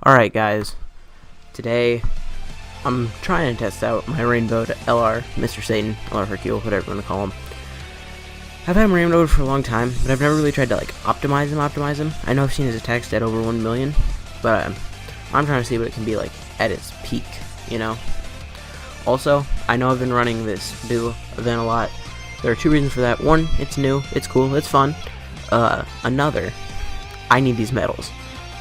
Alright guys, today I'm trying to test out my rainbowed LR, Mr. Satan, LR Hercule, whatever you want to call him. I've had him rainbowed for a long time, but I've never really tried to optimize him. I know I've seen his attacks at over 1 million, but I'm trying to see what it can be like at its peak, you know? Also, I know I've been running this Boo event a lot. There are two reasons for that. One, it's new, it's cool, it's fun. Another, I need these medals.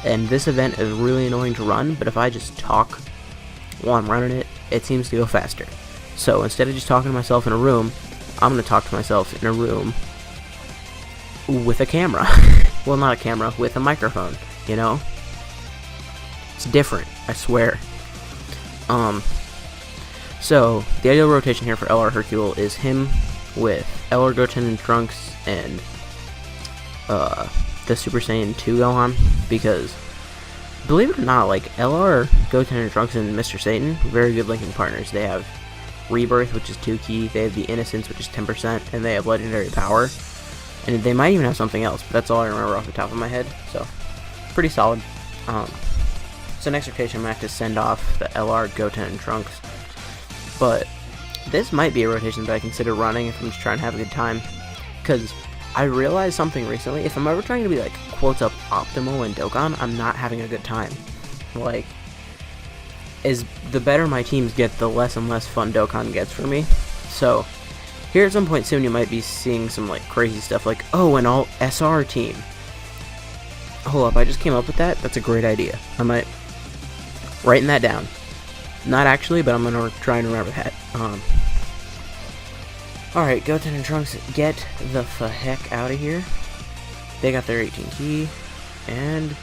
And this event is really annoying to run, but if I just talk while I'm running it, it seems to go faster. So instead of just talking to myself in a room, I'm going to talk to myself in a room with a camera. Well, not a camera, with a microphone, you know? It's different, I swear. So, the ideal rotation here for LR Hercule is him with LR Goten and Trunks and the Super Saiyan 2 Gohan, because believe it or not, LR, Goten, and Trunks and Mr. Satan, very good linking partners. They have Rebirth, which is 2 key, they have the Innocence, which is 10%, and they have Legendary Power, and they might even have something else, but that's all I remember off the top of my head, so pretty solid. So next rotation I'm going to have to send off the LR, Goten, and Trunks, but this might be a rotation that I consider running if I'm just trying to have a good time, because I realized something recently. If I'm ever trying to be quotes up optimal in Dokkan, I'm not having a good time. As the better my teams get, the less and less fun Dokkan gets for me. So here at some point soon you might be seeing some crazy stuff oh, an all SR team. Hold up, I just came up with that. That's a great idea. I might writing that down. Not actually, but I'm gonna try and remember that. Alright, Goten and Trunks, get the heck out of here. They got their 18 key, and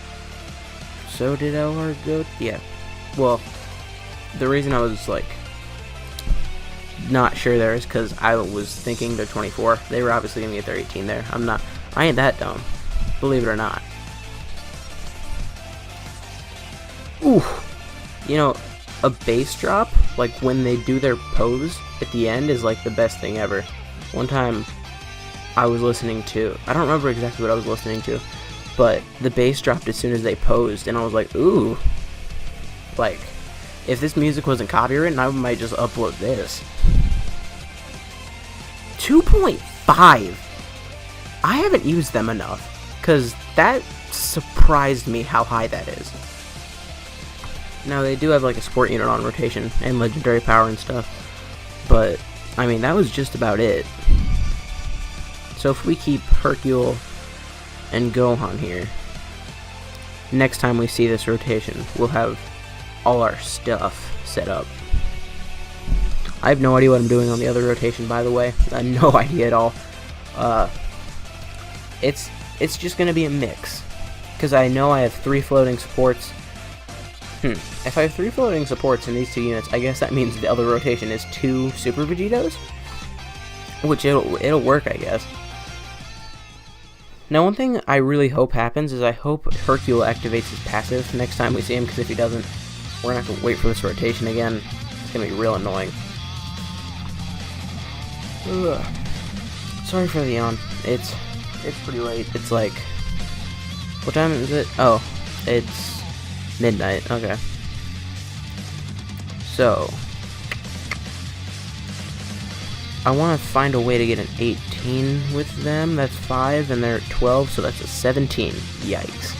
so did LR Goten. Yeah, well, the reason I was not sure there is because I was thinking they're 24. They were obviously gonna get their 18 there. I ain't that dumb, believe it or not. Ooh, you know, a base drop, when they do their pose at the end, is the best thing ever. One time I was listening to, I don't remember exactly what I was listening to, but the bass dropped as soon as they posed, and I was like, ooh. If this music wasn't copywritten, I might just upload this. 2.5! I haven't used them enough, because that surprised me how high that is. Now, they do have a sport unit on rotation and legendary power and stuff, but I mean, that was just about it. So if we keep Hercule and Gohan here, next time we see this rotation, we'll have all our stuff set up. I have no idea what I'm doing on the other rotation, by the way. I have no idea at all. It's just gonna be a mix, because I know I have 3 floating supports. If I have 3 floating supports in these 2 units, I guess that means the other rotation is 2 Super Vegetos? Which it'll work, I guess. Now, one thing I really hope happens is I hope Hercule activates his passive next time we see him, because if he doesn't, we're gonna have to wait for this rotation again. It's gonna be real annoying. Ugh. Sorry for the yawn. It's pretty late. It's what time is it? Oh, it's midnight. Okay. So I want to find a way to get an 18 with them. That's 5, and they're at 12, so that's a 17. Yikes.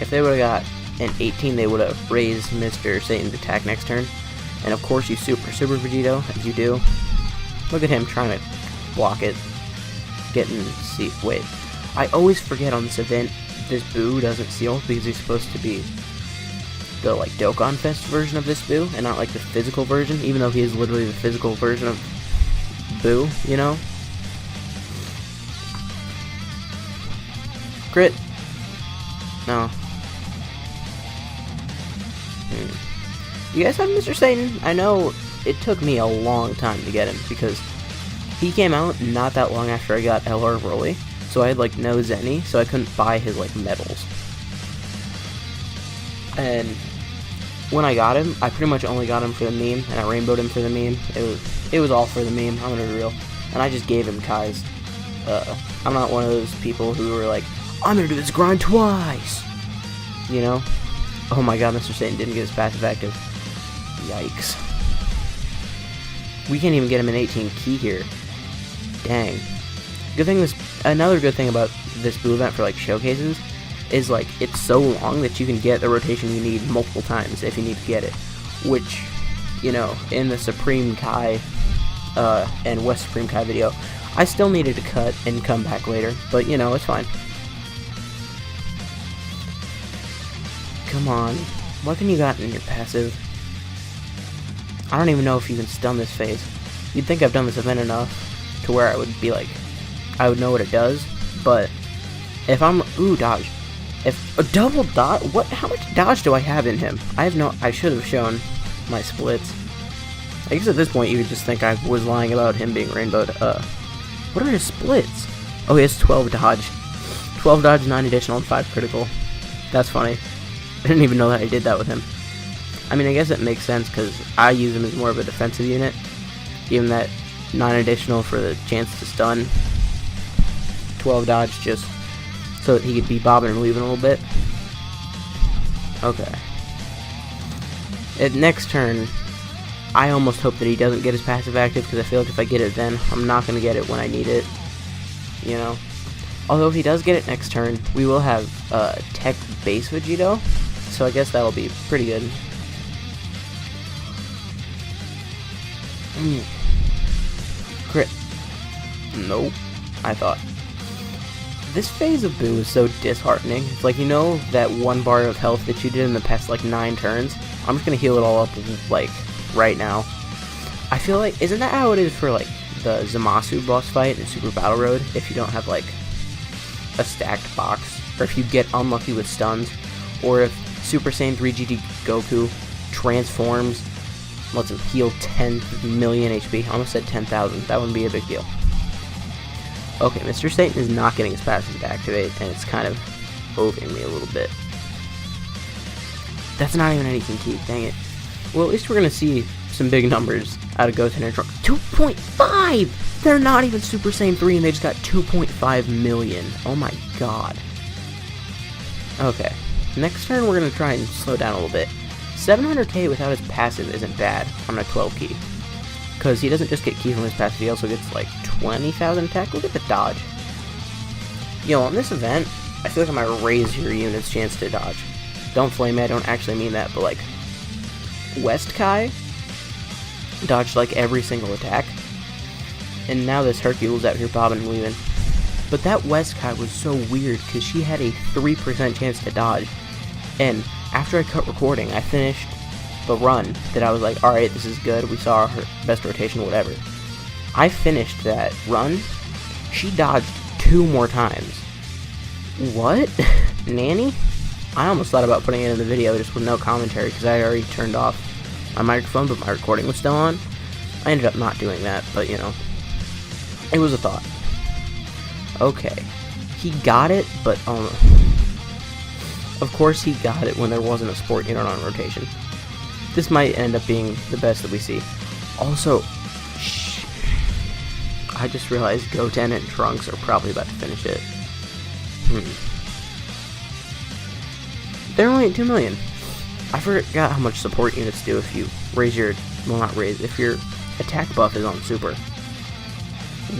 If they would have got an 18, they would have raised Mr. Satan's attack next turn. And of course, you Super Vegito, as you do. Look at him trying to block it. Wait. I always forget on this event, this Boo doesn't seal, because he's supposed to be the Dokkan Fest version of this Boo, and not the physical version, even though he is literally the physical version of Boo, you know? Crit. No. You guys have Mr. Satan? I know it took me a long time to get him, because he came out not that long after I got LR Broly, so I had no Zenny, so I couldn't buy his medals. And when I got him, I pretty much only got him for the meme, and I rainbowed him for the meme. It was all for the meme, I'm gonna be real. And I just gave him Kai's. I'm not one of those people who are I'm gonna do this grind twice! You know? Oh my god, Mr. Satan didn't get his passive active. Yikes. We can't even get him an 18 key here. Dang. Good thing another good thing about this blue event for like showcases is like it's so long that you can get the rotation you need multiple times if you need to get it. Which, you know, in the Supreme Kai and West Supreme Kai video, I still needed to cut and come back later, but you know, it's fine. Come on. What can you got in your passive? I don't even know if you can stun this phase. You'd think I've done this event enough to where I would be like, I would know what it does, but if I'm, ooh, dodge. If a double dodge, what, how much dodge do I have in him? I should have shown my splits. I guess at this point you would just think I was lying about him being rainbowed. What are his splits? Oh, he has 12 dodge. 12 dodge, 9 additional, and 5 critical. That's funny. I didn't even know that I did that with him. I mean, I guess it makes sense because I use him as more of a defensive unit. Give him that 9 additional for the chance to stun. 12 dodge just so that he could be bobbing and weaving a little bit. Okay. At next turn, I almost hope that he doesn't get his passive active because I feel like if I get it then, I'm not going to get it when I need it. You know? Although if he does get it next turn, we will have Tech Base Vegito, so I guess that'll be pretty good. Crit. Nope. I thought. This phase of Boo is so disheartening. It's like, you know that one bar of health that you did in the past, like, 9 turns? I'm just gonna heal it all up, like, right now. I feel like, isn't that how it is for, like, the Zamasu boss fight in Super Battle Road? If you don't have, like, a stacked box, or if you get unlucky with stuns, or if Super Saiyan 3 GT Goku transforms, lets him heal 10 million HP. I almost said 10,000. That wouldn't be a big deal. Okay, Mr. Satan is not getting his passive to activate, and it's kind of overing me a little bit. That's not even anything key, dang it. Well, at least we're going to see some big numbers out of Goten and Trunks. 2.5! They're not even Super Saiyan 3, and they just got 2.5 million. Oh my god. Okay, next turn we're going to try and slow down a little bit. 700k without his passive isn't bad on a 12 key. Because he doesn't just get key from his passive, he also gets like 20,000 attack. Look at the dodge. Yo, on this event, I feel like I might raise your unit's chance to dodge. Don't flame me, I don't actually mean that, but like, West Kai dodged like every single attack. And now this Hercule's out here bobbing and weaving. But that West Kai was so weird because she had a 3% chance to dodge. And after I cut recording, I finished the run that I was like, alright, this is good, we saw her best rotation, whatever. I finished that run, she dodged 2 more times. What? Nanny? I almost thought about putting it in the video just with no commentary because I already turned off my microphone, but my recording was still on. I ended up not doing that, but you know, it was a thought. Okay, he got it, but of course he got it when there wasn't a sport unit on rotation. This might end up being the best that we see. Also, I just realized Goten and Trunks are probably about to finish it. They're only at 2 million. I forgot how much support units do if you raise your, well, not raise, if your attack buff is on super.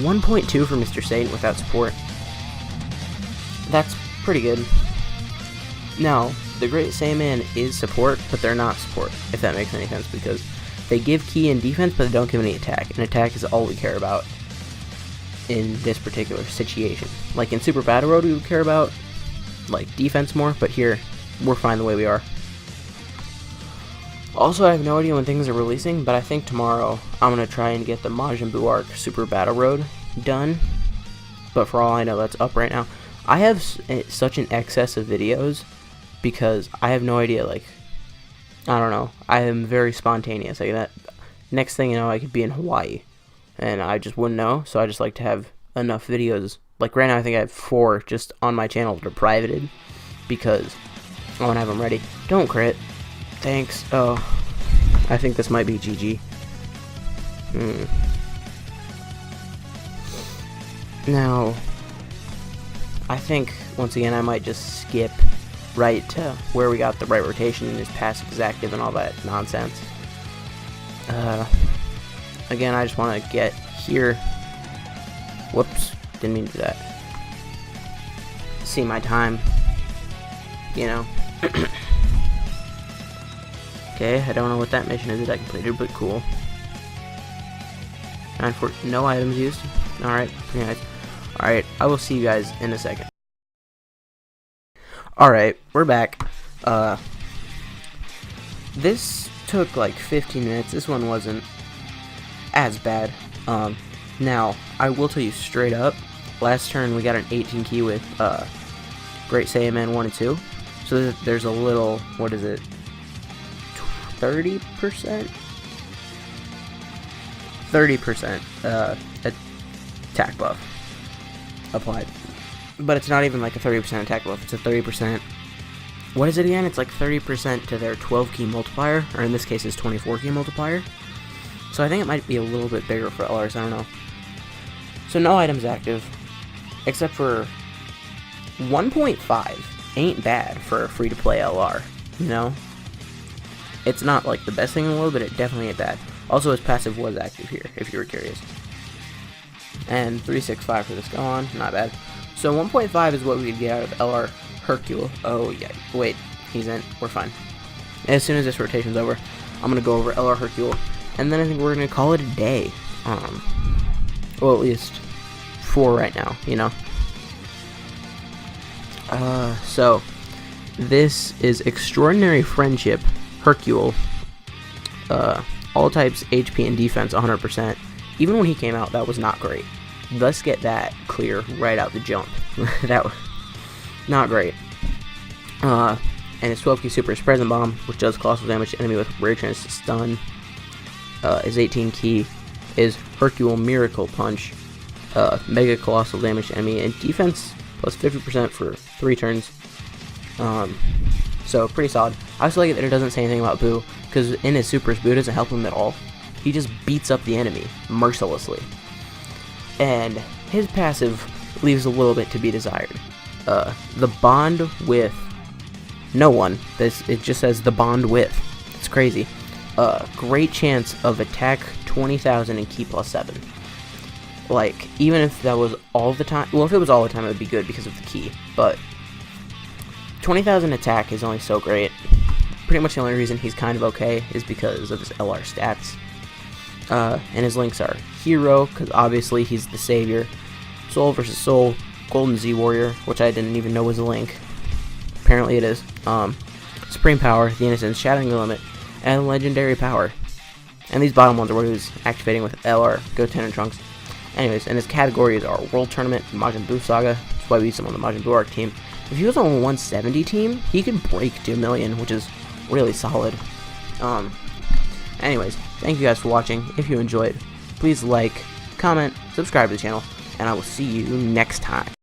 1.2 for Mr. Satan without support. That's pretty good. Now, the Great Saiyaman is support, but they're not support, if that makes any sense, because they give key and defense, but they don't give any attack, and attack is all we care about in this particular situation. Like in Super Battle Road, we would care about, like, defense more, but here, we're fine the way we are. Also, I have no idea when things are releasing, but I think tomorrow I'm going to try and get the Majin Buu arc Super Battle Road done, but for all I know, that's up right now. I have such an excess of videos, because I have no idea, like, I don't know, I am very spontaneous, like that, next thing you know, I could be in Hawaii, and I just wouldn't know, so I just like to have enough videos, like right now I think I have 4 just on my channel that are privated, because I want to have them ready. Don't crit, thanks. Oh, I think this might be GG. Now, I think, once again, I might just skip right to where we got the right rotation and his passive is active and all that nonsense. Again, I just want to get here. Whoops, didn't mean to do that. See my time, you know. Okay, I don't know what that mission is that I completed, but cool. No items used. Alright, pretty nice. Alright, I will see you guys in a second. Alright, we're back. This took like 15 minutes. This one wasn't as bad. Now, I will tell you straight up, last turn we got an 18 key with Great Saiyaman 1 and 2. So there's a little, what is it, 30%? 30% attack buff applied. But it's not even like a 30% attack buff, it's a 30%. What is it again? It's like 30% to their 12 key multiplier, or in this case, it's 24 key multiplier. So I think it might be a little bit bigger for LRs, I don't know. So no items active, except for 1.5 ain't bad for a free-to-play LR, you know? It's not like the best thing in the world, but it definitely ain't bad. Also, his passive was active here, if you were curious. And 365 for this Gohan, not bad. So 1.5 is what we could get out of LR Hercule. Oh yeah, wait, he's in, we're fine. As soon as this rotation's over, I'm going to go over LR Hercule, and then I think we're going to call it a day. Well, at least 4 right now, you know. So this is Extraordinary Friendship Hercule. All types, HP, and defense 100%. Even when he came out, that was not great. Let's get that clear right out the jump. That was not great. And his 12 key super is Present Bomb, which does colossal damage to enemy with rare chance to stun. His 18 key is Hercule Miracle Punch, mega colossal damage to enemy, and defense plus 50% for 3 turns. So pretty solid. I also like it that it doesn't say anything about Boo, because in his supers, Boo doesn't help him at all. He just beats up the enemy mercilessly. And his passive leaves a little bit to be desired. The bond with no one. It just says the bond with. It's crazy. Great chance of attack 20,000 and key plus 7. Like, even if that was all the time, well, if it was all the time, it would be good because of the key, but 20,000 attack is only so great. Pretty much the only reason he's kind of okay is because of his LR stats. And his links are Hero, because obviously he's the savior, Soul vs. Soul, Golden Z Warrior, which I didn't even know was a link. Apparently it is. Supreme Power, The Innocence, Shattering the Limit, and Legendary Power. And these bottom ones are what he was activating with LR, Goten, and Trunks. Anyways, and his categories are World Tournament, Majin Buu Saga. That's why we use him on the Majin Buu Arc team. If he was on a 170 team, he could break 2 million, which is really solid. Anyways, thank you guys for watching. If you enjoyed, please like, comment, subscribe to the channel, and I will see you next time.